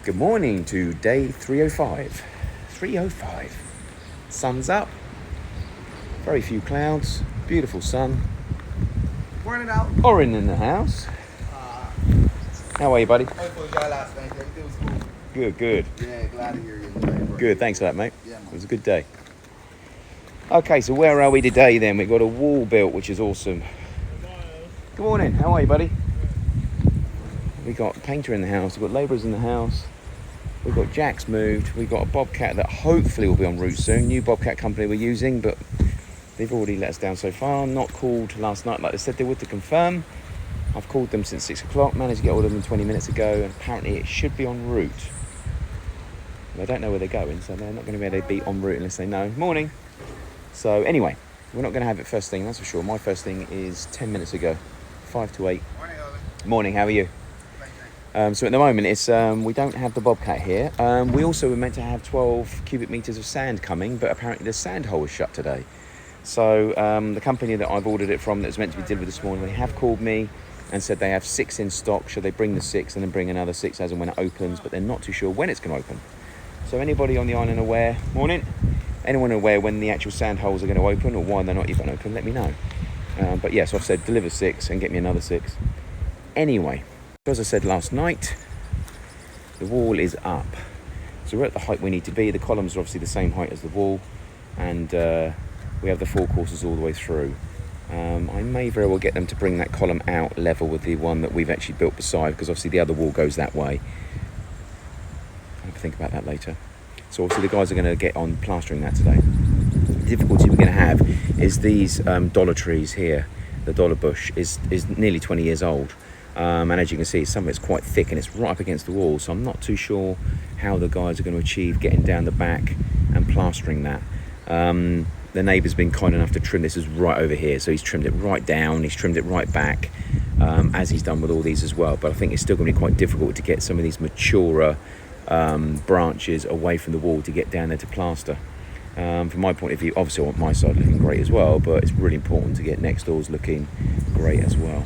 Good morning to day 305. 305. Sun's up. Very few clouds. Beautiful sun. Morning out. Orin in the house. How are you, buddy? I told y'all last night. Everything was cool. Good. Yeah, glad to hear you today, bro. Good, thanks for that, mate. Yeah, man. It was a good day. Okay, so where are we today then? We've got a wall built, which is awesome. Good morning. How are you, buddy? We've got a painter in the house. We've got labourers in the house. We've got jacks moved. We've got a Bobcat that hopefully will be en route soon. New Bobcat company we're using, but they've already let us down so far. Not called last night like they said they would to confirm. I've called them since 6 o'clock, managed to get hold of them 20 minutes ago, and apparently it should be en route. They don't know where they're going, so they're not going to be able to be en route unless they know. Morning. So anyway, we're not going to have it first thing, that's for sure. My first thing is 10 minutes ago, 5 to 8. Morning, Owen. Morning, how are you? So at the moment, it's we don't have the Bobcat here. We also were meant to have 12 cubic metres of sand coming, but apparently the sand hole is shut today. So the company that I've ordered it from that was meant to be delivered this morning, they have called me and said they have 6 in stock. Should they bring the 6 and then bring another 6 as and when it opens, but they're not too sure when it's going to open. So anybody on the island aware, morning, anyone aware when the actual sand holes are going to open or why they're not even open, let me know. But yes, I've said deliver 6 and get me another 6. Anyway. As I said last night, the wall is up. So we're at the height we need to be. The columns are obviously the same height as the wall, and we have the 4 courses all the way through. I may very well get them to bring that column out level with the one that we've actually built beside, because obviously the other wall goes that way. I'll have to think about that later. So obviously the guys are going to get on plastering that today. The difficulty we're going to have is these dollar trees here. The dollar bush is nearly 20 years old. And as you can see, some of it's quite thick and it's right up against the wall, so I'm not too sure how the guys are going to achieve getting down the back and plastering that. The neighbour's been kind enough to trim this is right over here, so he's trimmed it right down, he's trimmed it right back, as he's done with all these as well. But I think it's still going to be quite difficult to get some of these maturer branches away from the wall to get down there to plaster. From my point of view, obviously I want my side looking great as well, but it's really important to get next doors looking great as well.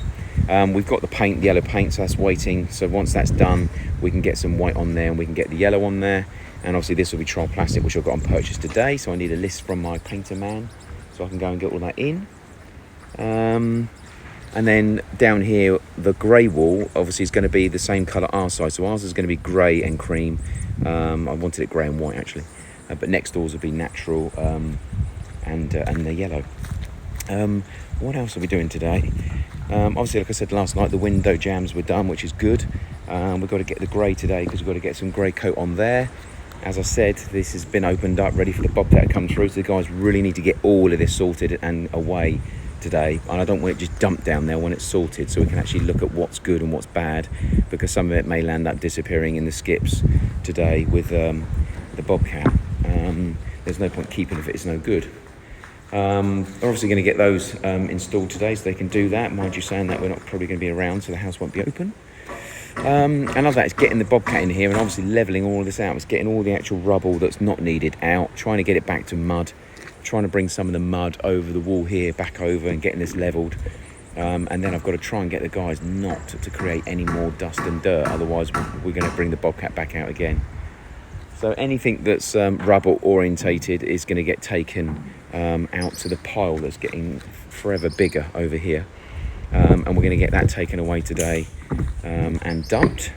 We've got the paint, the yellow paint, so that's waiting. So once that's done, we can get some white on there and we can get the yellow on there. And obviously this will be trial plastic, which I've got on purchase today. So I need a list from my painter man so I can go and get all that in. And then down here, the grey wall obviously is going to be the same colour our side. So ours is going to be grey and cream. I wanted it grey and white actually. But next doors will be natural and the yellow. What else are we doing today? Obviously, like I said last night, the window jams were done, which is good. We've got to get the grey today because we've got to get some grey coat on there. As I said, this has been opened up, ready for the Bobcat to come through. So the guys really need to get all of this sorted and away today. And I don't want it just dumped down there when it's sorted, so we can actually look at what's good and what's bad, because some of it may land up disappearing in the skips today with the Bobcat. There's no point keeping it if it's no good. We're obviously going to get those installed today, so they can do that. Mind you, saying that we're not probably going to be around, so the house won't be open. Another that is getting the Bobcat in here and obviously levelling all of this out. It's getting all the actual rubble that's not needed out, trying to get it back to mud, trying to bring some of the mud over the wall here, back over, and getting this levelled. And then I've got to try and get the guys not to create any more dust and dirt, otherwise we're going to bring the Bobcat back out again. So anything that's rubble orientated is going to get taken out to the pile that's getting forever bigger over here. And we're going to get that taken away today and dumped.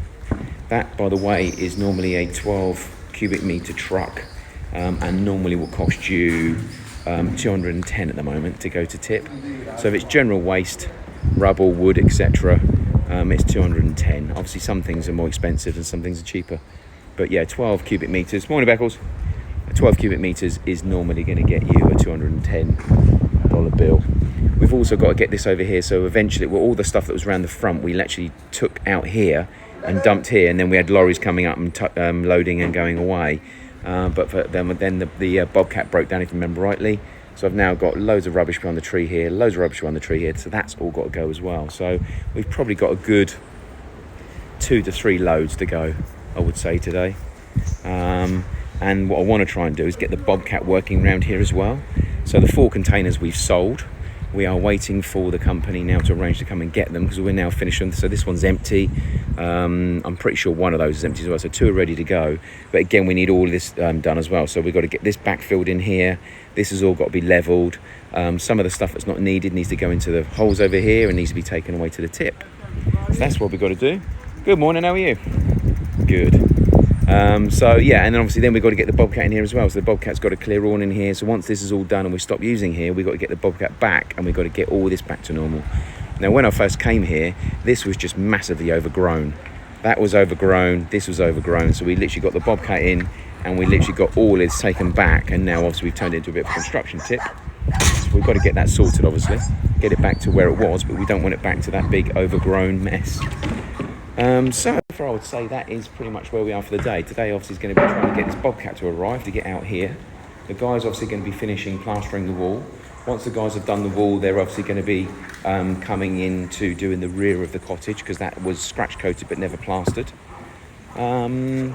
That, by the way, is normally a 12 cubic metre truck and normally will cost you 210 at the moment to go to tip. So if it's general waste, rubble, wood, etc., it's 210. Obviously some things are more expensive and some things are cheaper. But yeah, 12 cubic metres. Morning, Beckles. 12 cubic metres is normally going to get you a $210 bill. We've also got to get this over here. So eventually, well, all the stuff that was around the front, we actually took out here and dumped here. And then we had lorries coming up and loading and going away. But then the Bobcat broke down, if you remember rightly. So I've now got loads of rubbish behind the tree here, loads of rubbish behind the tree here. So that's all got to go as well. So we've probably got a good 2 to 3 loads to go, I would say, today. And what I want to try and do is get the Bobcat working around here as well. So the 4 containers we've sold, We are waiting for the company now to arrange to come and get them because we're now finished them. So this one's empty. I'm pretty sure one of those is empty as well. So 2 are ready to go. But again, we need all this done as well. So we've got to get this backfilled in here. This has all got to be leveled. Some of the stuff that's not needed needs to go into the holes over here and needs to be taken away to the tip. So that's what we've got to do. Good morning, how are you? Good. So yeah, and then obviously then we've got to get the Bobcat in here as well. So the Bobcat's got to clear all in here. So once this is all done and we stop using here, we've got to get the Bobcat back and we've got to get all this back to normal. Now when I first came here, this was just massively overgrown. That was overgrown, this was overgrown. So we literally got the Bobcat in and we literally got all this taken back, and now obviously we've turned it into a bit of a construction tip. So we've got to get that sorted obviously, get it back to where it was, but we don't want it back to that big overgrown mess. So I would say that is pretty much where we are for the day. Today obviously is going to be trying to get this Bobcat to arrive, to get out here. The guys obviously going to be finishing plastering the wall. Once the guys have done the wall, they're obviously going to be coming in to doing the rear of the cottage, because that was scratch coated but never plastered. And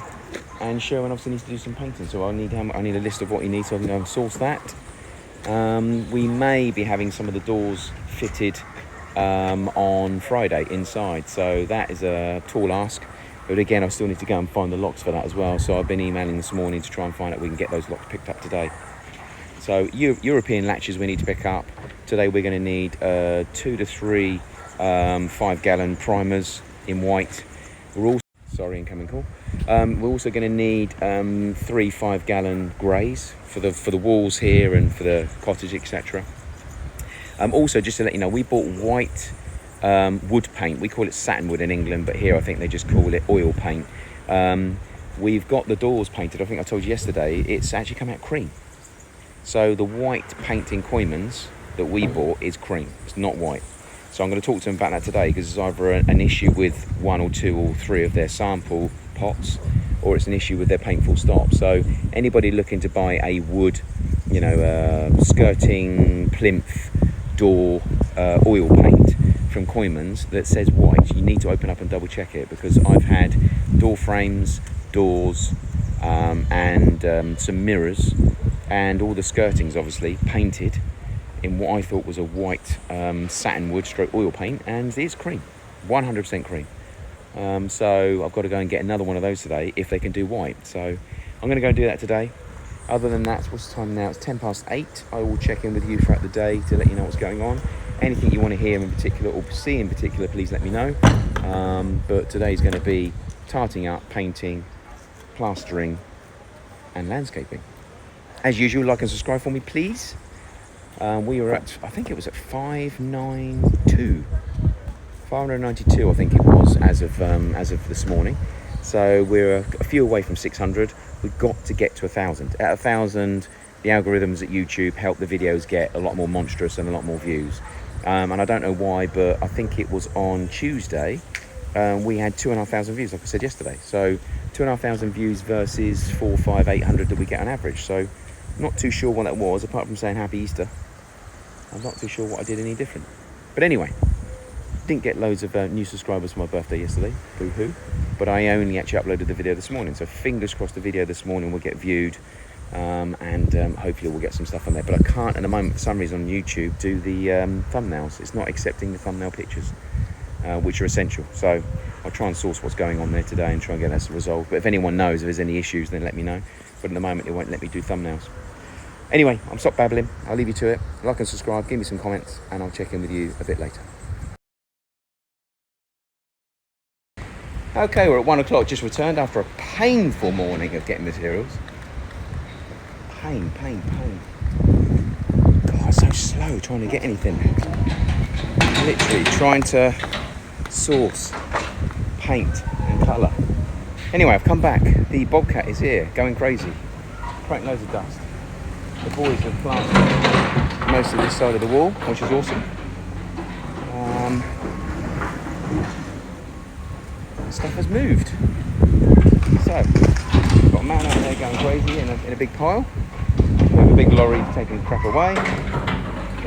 Sherwin obviously needs to do some painting, so I need a list of what he needs so I can go and source that. We may be having some of the doors fitted on Friday inside, so that is a tall ask, but again I still need to go and find the locks for that as well. So I've been emailing this morning to try and find out if we can get those locks picked up today. So European latches we need to pick up today. We're going to need 2 to 3 5-gallon primers in white. We're also incoming call. We're also going to need 3 5-gallon greys for the walls here and for the cottage, etc. Also, just to let you know, we bought white wood paint. We call it satin wood in England, but here I think they just call it oil paint. We've got the doors painted. I think I told you yesterday, it's actually come out cream. So the white paint in Koymans that we bought is cream. It's not white. So I'm going to talk to them about that today, because it's either an issue with 1 or 2 or 3 of their sample pots, or it's an issue with their paint full stop. So anybody looking to buy a wood, skirting, plinth, door oil paint from Koymans that says white, you need to open up and double check it, because I've had door frames, doors, and some mirrors and all the skirtings obviously painted in what I thought was a white satin wood stroke oil paint, and it's cream, 100% cream. So I've got to go and get another one of those today if they can do white. So I'm going to go and do that today. Other than that, what's the time now? It's 8:10. I will check in with you throughout the day to let you know what's going on. Anything you want to hear in particular or see in particular, please let me know. But today's going to be tarting up, painting, plastering and landscaping. As usual, like and subscribe for me, please. We were at, I think it was at 592, I think it was, as of this morning. So we're a few away from 600. We've got to get to 1,000. At 1,000, the algorithms at YouTube help the videos get a lot more monstrous and a lot more views. And I don't know why, but I think it was on Tuesday, we had 2,500 views, like I said yesterday. So 2,500 views versus 400, 500, 800 that we get on average. So not too sure what that was, apart from saying Happy Easter. I'm not too sure what I did any different. But anyway, didn't get loads of new subscribers for my birthday yesterday, boo-hoo. But I only actually uploaded the video this morning. So fingers crossed the video this morning will get viewed, and hopefully we'll get some stuff on there. But I can't at the moment, for some reason on YouTube, do the thumbnails. It's not accepting the thumbnail pictures, which are essential. So I'll try and source what's going on there today and try and get that resolved. But if anyone knows if there's any issues, then let me know. But at the moment, it won't let me do thumbnails. Anyway, I'm stopped babbling. I'll leave you to it. Like and subscribe, give me some comments, and I'll check in with you a bit later. Okay, we're at 1 o'clock, just returned after a painful morning of getting materials. Pain. God, I'm so slow trying to get anything. Literally trying to source paint and colour. Anyway, I've come back. The Bobcat is here, going crazy. Creating loads of dust. The boys have plastered most of this side of the wall, which is awesome. Stuff has moved. So, got a man out there going crazy in a big pile. We have a big lorry taking crap away.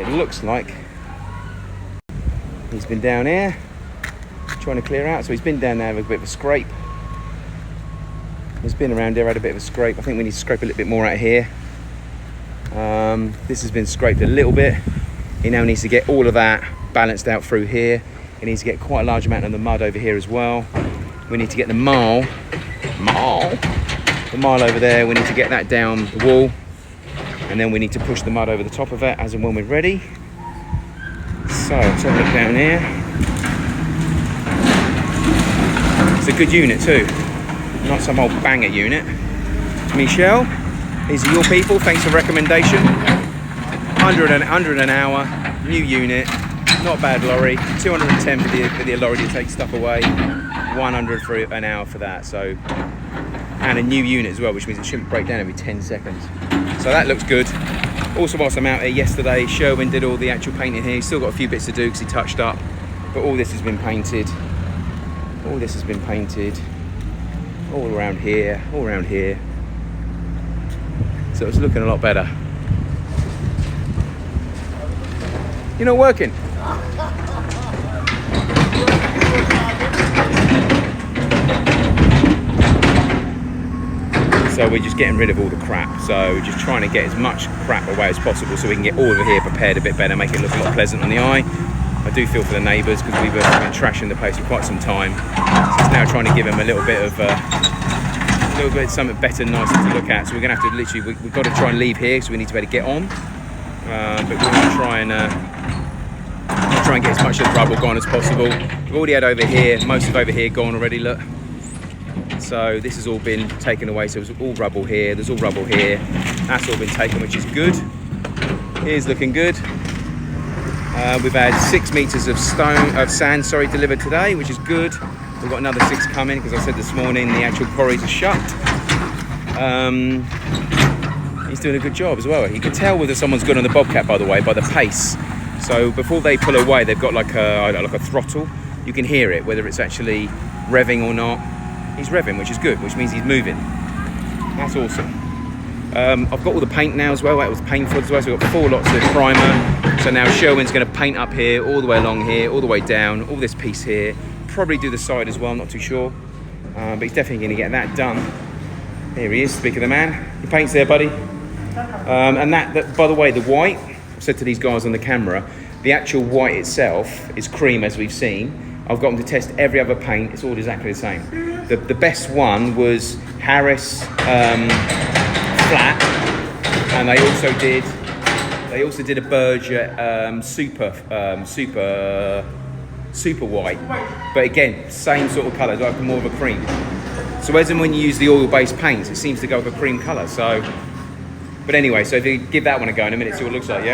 It looks like he's been down here trying to clear out. So he's been down there with a bit of a scrape. He's been around here, had a bit of a scrape. I think we need to scrape a little bit more out here. This has been scraped a little bit. He now needs to get all of that balanced out through here. He needs to get quite a large amount of the mud over here as well. We need to get the marl over there. We need to get that down the wall, and then we need to push the mud over the top of it as and when we're ready. So let's have a look down here. It's a good unit too, not some old banger unit. Michelle, these are your people. Thanks for recommendation. 100 an hour, new unit, not bad lorry. 210 for the lorry to take stuff away. 100 for an hour for that. So, and a new unit as well, which means it shouldn't break down every 10 seconds. So that looks good. Also, whilst I'm out here yesterday, Sherwin did all the actual painting here. He's still got a few bits to do because he touched up, but all this has been painted. All this has been painted. All around here, all around here. So it's looking a lot better. You're not working? So we're just getting rid of all the crap. So just trying to get as much crap away as possible so we can get all over here prepared a bit better, make it look a lot pleasant on the eye. I do feel for the neighbours because we've been trashing the place for quite some time. So it's now trying to give them a little bit something better, nicer to look at. So we're going to have to literally, we've got to try and leave here, so we need to be able to get on. But we're going to try and get as much of the rubble gone as possible. We've already had over here, most of over here gone already, look. So this has all been taken away, so there's all rubble here, there's all rubble here. That's all been taken, which is good. Here's looking good. We've had 6 meters of sand delivered today, which is good. We've got another 6 coming because I said this morning the actual quarries are shut. He's doing a good job as well. You can tell whether someone's good on the Bobcat, by the way, by the pace. So before they pull away, they've got like a throttle. You can hear it, whether it's actually revving or not. He's revving, which is good, which means he's moving. That's awesome. I've got all the paint now as well. That was painful as well. So we've got 4 lots of primer. So now Sherwin's going to paint up here, all the way along here, all the way down, all this piece here. Probably do the side as well, not too sure. But he's definitely going to get that done. Here he is, speak of the man. He paints there, buddy. And that, by the way, the white, I've said to these guys on the camera, the actual white itself is cream, as we've seen. I've got them to test every other paint. It's all exactly the same. The best one was Harris flat, and they also did a Berger super white, but again same sort of colour, like more of a cream. So as and when you use the oil-based paints, it seems to go with a cream colour. So, but anyway, so if you give that one a go in a minute, see what it looks like.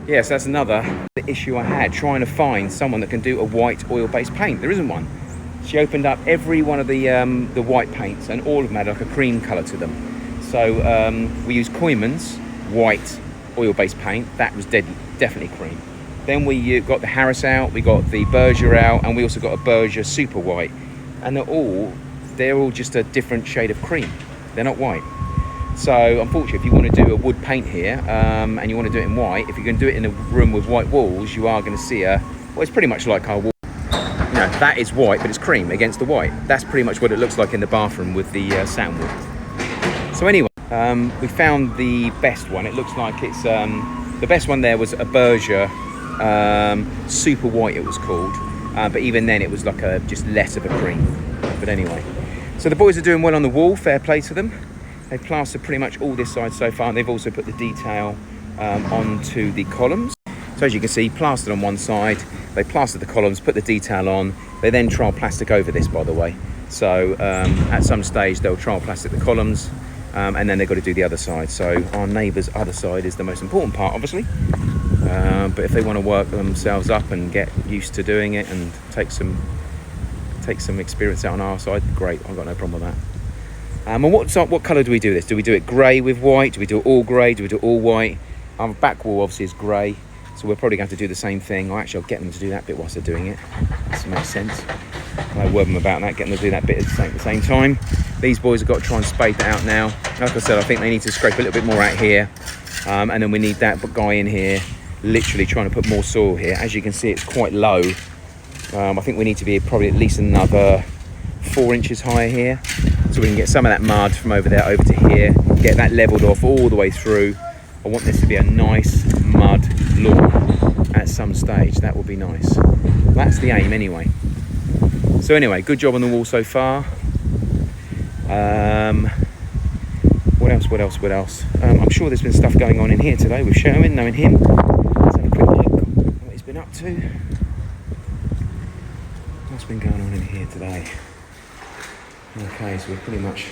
Yeah, so that's another issue I had, trying to find someone that can do a white oil-based paint. There isn't one. She opened up every one of the white paints, and all of them had like a cream colour to them. So we used Koyman's white oil-based paint. That was definitely cream. Then we got the Harris out, we got the Berger out, and we also got a Berger super white. And they're all just a different shade of cream. They're not white. So unfortunately, if you want to do a wood paint here, and you want to do it in white, if you're going to do it in a room with white walls, you are going to see well, it's pretty much like our wall. You know, that is white, but it's cream against the white. That's pretty much what it looks like in the bathroom with the satin wood. So anyway, we found the best one. It looks like it's the best one. There was a Berger super white, it was called, but even then it was like just less of a cream. But anyway, so the boys are doing well on the wall. Fair play to them. They've plastered pretty much all this side so far, and they've also put the detail onto the columns. So as you can see, plastered on one side, they plastered the columns, put the detail on. They then trial plastic over this, by the way. So at some stage they'll trial plastic the columns, and then they've got to do the other side. So our neighbour's other side is the most important part, obviously. But if they want to work themselves up and get used to doing it and take some experience out on our side, great. I've got no problem with that. And what colour do we do this? Do we do it grey with white? Do we do it all grey? Do we do it all white? Our back wall obviously is grey, so we're probably going to do the same thing. I'll get them to do that bit whilst they're doing it. That makes sense. I'll word them about that, getting them to do that bit at the same time. These boys have got to try and spade that out now. Like I said, I think they need to scrape a little bit more out here, and then we need that guy in here literally trying to put more soil here. As you can see, it's quite low. I think we need to be probably at least another 4 inches higher here, so we can get some of that mud from over there over to here, get that leveled off all the way through. I want this to be a nice mud lawn at some stage. That would be nice. That's the aim anyway. So anyway, good job on the wall so far. What else? I'm sure there's been stuff going on in here today with Sherwin, knowing him. Let's have a quick look what he's been up to. What's been going on in here today? Okay, so we're pretty much,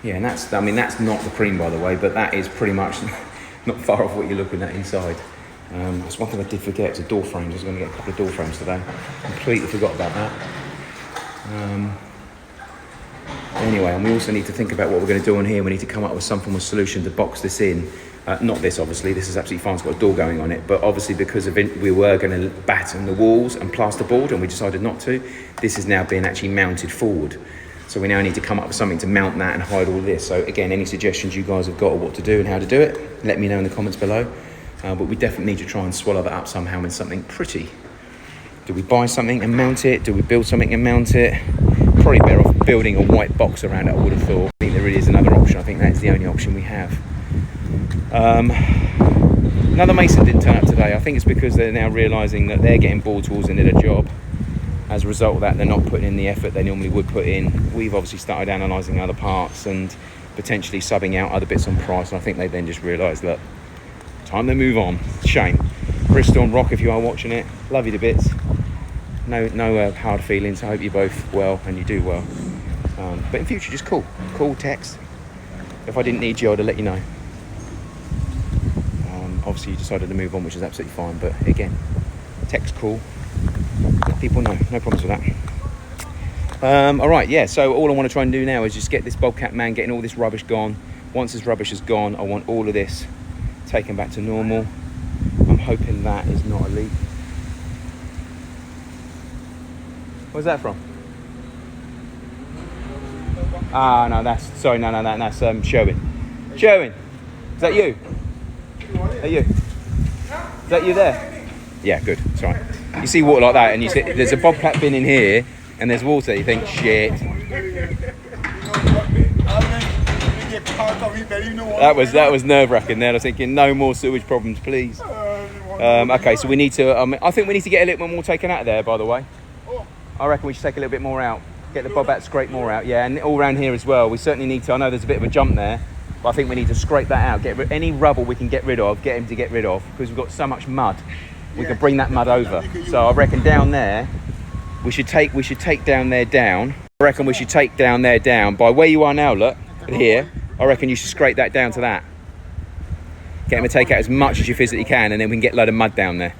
yeah, and that's not the cream, by the way, but that is pretty much not far off what you're looking at inside. That's one thing I did forget, it's a door frames. I was going to get a couple of door frames today. Completely forgot about that. Anyway, and we also need to think about what we're going to do on here. We need to come up with some form of solution to box this in. Not this, obviously. This is absolutely fine. It's got a door going on it. But obviously, because of it, we were going to batten the walls and plasterboard, and we decided not to. This is now being actually mounted forward. So we now need to come up with something to mount that and hide all this. So again, any suggestions you guys have got of what to do and how to do it, let me know in the comments below. But we definitely need to try and swallow that up somehow in something pretty. Do we buy something and mount it? Do we build something and mount it? Probably better off building a white box around it, I would have thought. I think there really is another option. I think that's the only option we have. Another mason didn't turn up today. I think it's because they're now realising that they're getting bored towards the end of the job. As a result of that, they're not putting in the effort they normally would put in. We've obviously started analysing other parts and potentially subbing out other bits on price. And I think they then just realised, look, time to move on. Shame. Bristol and Rock, if you are watching it, love you to bits. No hard feelings. I hope you're both well and you do well. But in future, just call, text. If I didn't need you, I'd have let you know. Obviously, you decided to move on, which is absolutely fine. But again, text, call, let people know. No problems with that. All right, yeah. So all I want to try and do now is just get this Bobcat man, getting all this rubbish gone. Once this rubbish is gone, I want all of this taken back to normal. I'm hoping that is not a leak. Where's that from? Ah, no, that's Sherwin. Sherwin, is that you? Are you? Is that you there? Yeah, good. It's all right. You see water like that, and you see there's a Bobcat bin in here, and there's water. You think, shit. That was nerve-wracking. There, I was thinking, no more sewage problems, please. Okay, so we need to. I think we need to get a little bit more taken out of there. By the way. I reckon we should take a little bit more out. Get the Bobcat scrape more out. Yeah, and all around here as well. We certainly need to. I know there's a bit of a jump there, but I think we need to scrape that out. Get any rubble we can get rid of. Get him to get rid of, because we've got so much mud. We can bring that mud over. So I reckon down there, we should take down there down. I reckon we should take down there down. By where you are now, look here. I reckon you should scrape that down to that. Get him to take out as much as you physically can, and then we can get a load of mud down there.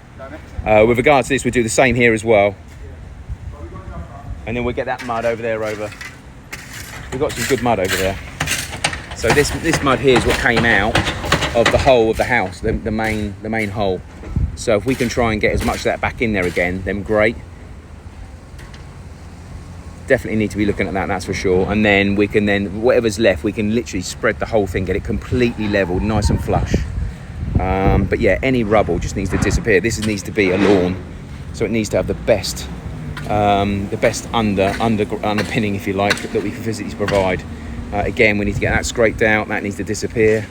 With regards to this, we'll do the same here as well. And then we'll get that mud over there over. We've got some good mud over there. So this mud here is what came out of the hole of the house, the main hole. So if we can try and get as much of that back in there again, then great. Definitely need to be looking at that, that's for sure. And then we can whatever's left, we can literally spread the whole thing, get it completely leveled, nice and flush. But yeah, any rubble just needs to disappear. This needs to be a lawn, so it needs to have the best underpinning, if you like, that we can physically provide. Again, we need to get that scraped out. That needs to disappear.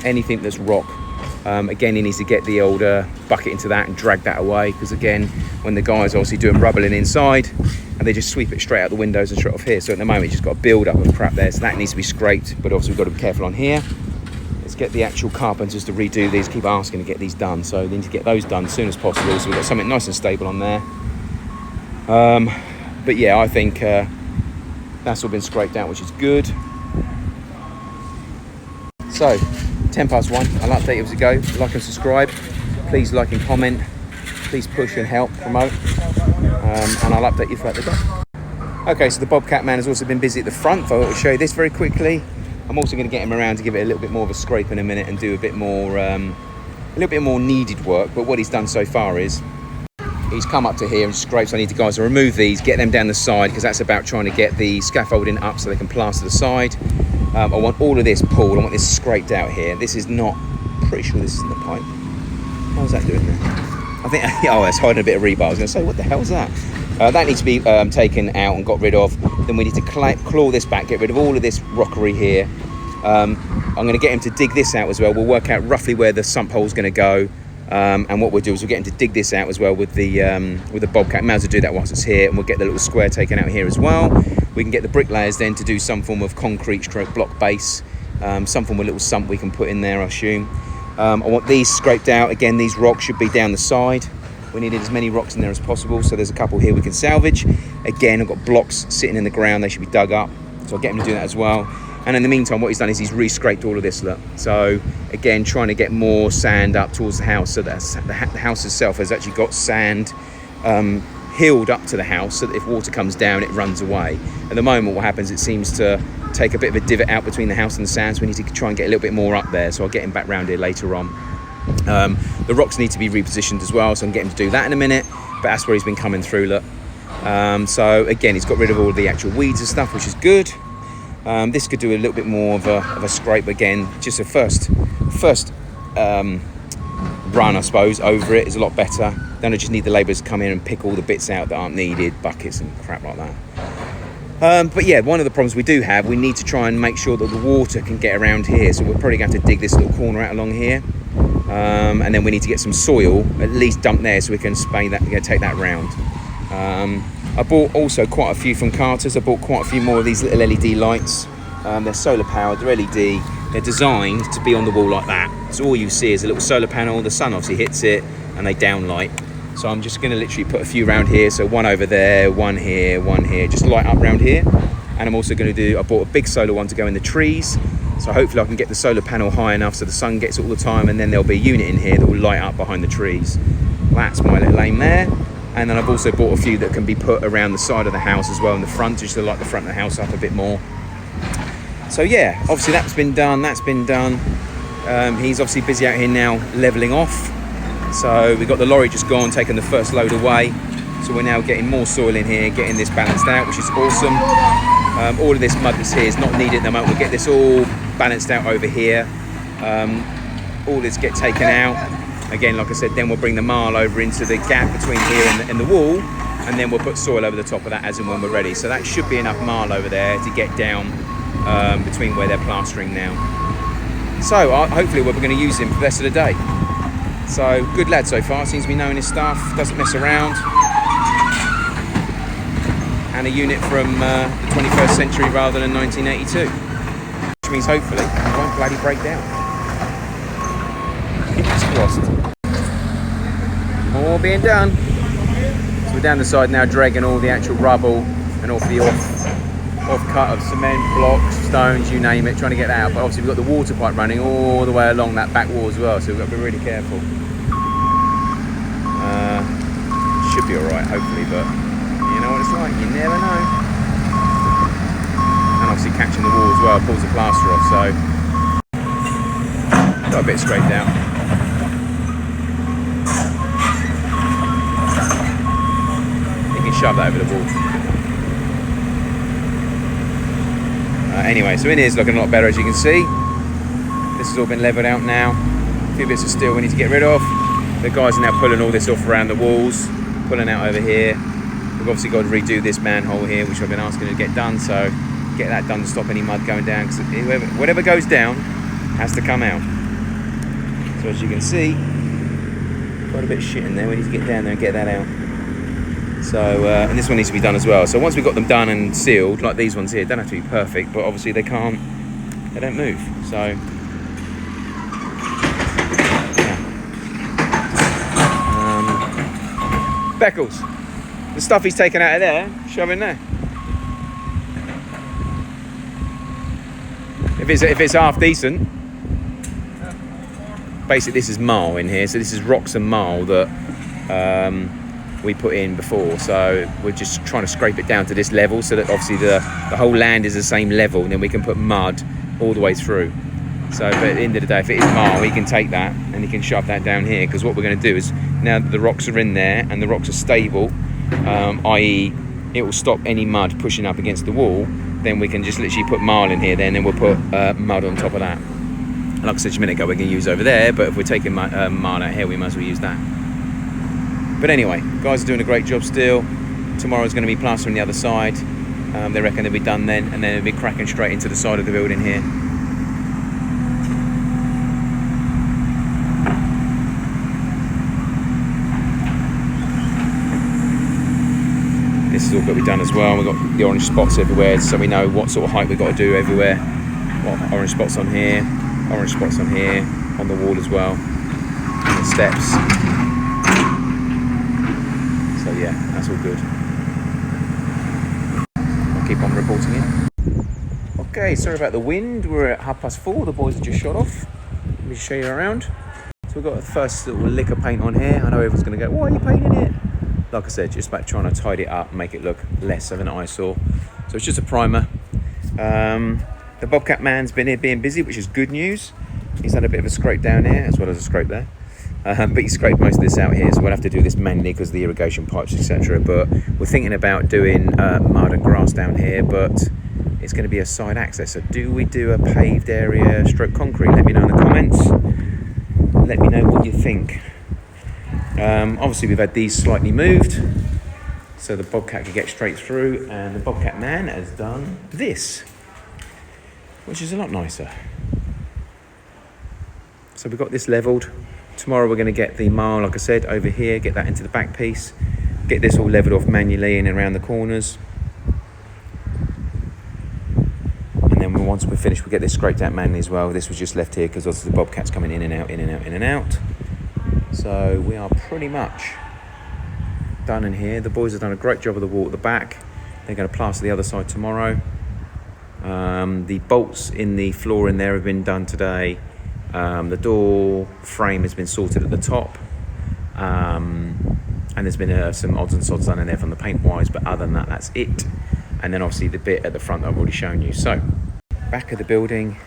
Anything that's rock, again, he needs to get the old bucket into that and drag that away, because again, when the guys are obviously doing rubbling inside, and they just sweep it straight out the windows and straight off here. So at the moment, it's just got a build up of crap there, so that needs to be scraped. But obviously, we've got to be careful on here. Let's get the actual carpenters to redo these. Keep asking to get these done, so they need to get those done as soon as possible. So we've got something nice and stable on there. But yeah, I think that's all been scraped out, which is good. So 1:10 past 1. I'll update you as we go. Like and subscribe. Please like and comment. Please push and help promote. And I'll update you throughout the day. Okay, so the Bobcat man has also been busy at the front. So I will show you this very quickly. I'm also going to get him around to give it a little bit more of a scrape in a minute and do a little bit more needed work. But what he's done so far is he's come up to here and scrapes. I need the guys to remove these, get them down the side, because that's about trying to get the scaffolding up so they can plaster the side. I want all of this pulled. I want this scraped out here. This is not, pretty sure this isn't the pipe. How's that doing there? I think, oh, it's hiding a bit of rebar. I was going to say, what the hell is that? That needs to be taken out and got rid of. Then we need to claw this back, get rid of all of this rockery here. I'm going to get him to dig this out as well. We'll work out roughly where the sump hole is going to go. And what we'll do is we'll get him to dig this out as well with the Bobcat. Might as well do that whilst it's here, and we'll get the little square taken out here as well. We can get the bricklayers then to do some form of concrete stroke block base, some form of little sump we can put in there, I assume. I want these scraped out. Again, these rocks should be down the side. We needed as many rocks in there as possible, so there's a couple here we can salvage. Again, I've got blocks sitting in the ground, they should be dug up, so I'll get him to do that as well. And in the meantime, what he's done is he's re-scraped all of this, look. So again, trying to get more sand up towards the house, so that the house itself has actually got sand hilled up to the house, so that if water comes down, it runs away. At the moment, what happens, it seems to take a bit of a divot out between the house and the sand, so we need to try and get a little bit more up there, so I'll get him back round here later on. The rocks need to be repositioned as well, so I'm getting to do that in a minute, but that's where he's been coming through, look. So again, he's got rid of all the actual weeds and stuff, which is good. This could do a little bit more of a scrape again, just a first run, I suppose, over it is a lot better. Then I just need the labourers to come in and pick all the bits out that aren't needed, buckets and crap like that. But yeah, one of the problems we do have, we need to try and make sure that the water can get around here, so we're probably going to have to dig this little corner out along here, and then we need to get some soil at least dumped there so we can spade that, take that round. I bought also quite a few from Carter's. I bought quite a few more of these little LED lights. They're solar powered, they're LED. They're designed to be on the wall like that. So all you see is a little solar panel, the sun obviously hits it, and they downlight. So I'm just gonna literally put a few around here. So one over there, one here, just light up around here. And I'm also gonna I bought a big solar one to go in the trees. So hopefully I can get the solar panel high enough so the sun gets it all the time, and then there'll be a unit in here that will light up behind the trees. That's my little aim there. And then I've also bought a few that can be put around the side of the house as well, in the front, just to light the front of the house up a bit more. So yeah, obviously that's been done. He's obviously busy out here now levelling off. So we've got the lorry just gone, taking the first load away. So we're now getting more soil in here, getting this balanced out, which is awesome. All of this mud that's here is not needed at the moment. We'll get this all balanced out over here. All this get taken out. Again, like I said, then we'll bring the marl over into the gap between here and the wall, and then we'll put soil over the top of that as and when we're ready. So that should be enough marl over there to get down between where they're plastering now. So hopefully we're going to use him for the rest of the day. So good lad so far, seems to be knowing his stuff, doesn't mess around. And a unit from the 21st century rather than 1982, which means hopefully it won't bloody break down. Fingers crossed. All being done. So we're down the side now, dragging all the actual rubble and off the off cut of cement, blocks, stones, you name it, trying to get that out. But obviously we've got the water pipe running all the way along that back wall as well, so we've got to be really careful. Should be alright, hopefully, but you know what it's like, you never know. And obviously catching the wall as well pulls the plaster off, so got a bit scraped out. You can shove that over the wall. Anyway, so in here it's looking a lot better, as you can see. This has all been levelled out now. A few bits of steel we need to get rid of. The guys are now pulling all this off around the walls, pulling out over here. We've obviously got to redo this manhole here, which I've been asking to get done, so get that done to stop any mud going down, because whatever goes down has to come out. So as you can see, quite a bit of shit in there. We need to get down there and get that out. So, and this one needs to be done as well. So once we've got them done and sealed, like these ones here, don't have to be perfect, but obviously they don't move. So, yeah. Beckles, the stuff he's taken out of there, shove in there. If it's half decent. Basically this is marl in here, so this is rocks and marl that we put in before, so we're just trying to scrape it down to this level so that obviously the whole land is the same level, and then we can put mud all the way through. So but at the end of the day, if it is marl, we can take that and you can shove that down here, because what we're going to do is, now that the rocks are in there and the rocks are stable, i.e. it will stop any mud pushing up against the wall, then we can just literally put marl in here, then we'll put mud on top of that. And like I said a minute ago, we can use over there, but if we're taking marl out here, we might as well use that. But anyway, guys are doing a great job still. Tomorrow's going to be plastering the other side. They reckon they'll be done then, and then it'll be cracking straight into the side of the building here. all got to be done as well. We've got the orange spots everywhere, so we know what sort of height we've got to do everywhere. What orange spots on here, orange spots on here, on the wall as well, and the steps. So yeah, that's all good. I'll keep on reporting in. Okay, sorry about the wind. We're at 4:30. The boys have just shot off. Let me show you around. So we've got the first little lick of paint on here. I know everyone's going to go, why are you painting it? Like I said, just about trying to tidy it up, make it look less of an eyesore. So it's just a primer. The Bobcat man's been here being busy, which is good news. He's had a bit of a scrape down here, as well as a scrape there. But he scraped most of this out here, so we'll have to do this manually because of the irrigation pipes, etc. But we're thinking about doing mud and grass down here, but it's going to be a side access. So do we do a paved area stroke concrete? Let me know in the comments. Let me know what you think. Obviously we've had these slightly moved so the Bobcat could get straight through, and the Bobcat man has done this, which is a lot nicer. So we've got this levelled. Tomorrow we're going to get the marl, like I said, over here, get that into the back piece, get this all levelled off manually in and around the corners. And then once we're finished, we'll get this scraped out manually as well. This was just left here because obviously the Bobcat's coming in and out, in and out, in and out. So we are pretty much done in here. The boys have done a great job of the wall at the back. They're going to plaster the other side tomorrow. The bolts in the floor in there have been done today. The door frame has been sorted at the top. And there's been some odds and sods done in there from the paint wise, but other than that, that's it. And then obviously the bit at the front that I've already shown you. So, back of the building,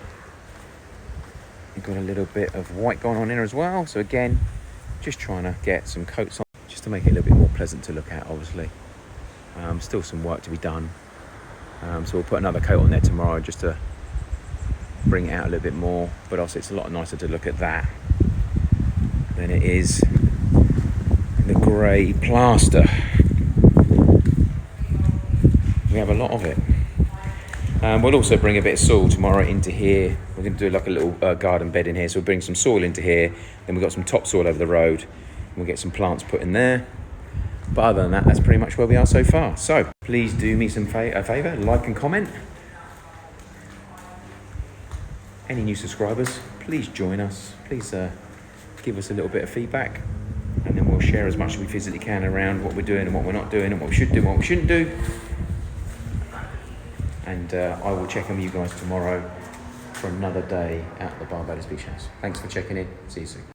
you've got a little bit of white going on here as well. So again, just trying to get some coats on, just to make it a little bit more pleasant to look at, obviously. Still some work to be done. So we'll put another coat on there tomorrow just to bring it out a little bit more. But also it's a lot nicer to look at that than it is the grey plaster. We have a lot of it. We'll also bring a bit of soil tomorrow into here. We're going to do like a little garden bed in here. So we'll bring some soil into here. Then we've got some topsoil over the road. We'll get some plants put in there. But other than that, that's pretty much where we are so far. So please do me a favour, like and comment. Any new subscribers, please join us. Please give us a little bit of feedback. And then we'll share as much as we physically can around what we're doing and what we're not doing and what we should do and what we shouldn't do. And I will check in with you guys tomorrow for another day at the Barbados Beach House. Thanks for checking in. See you soon.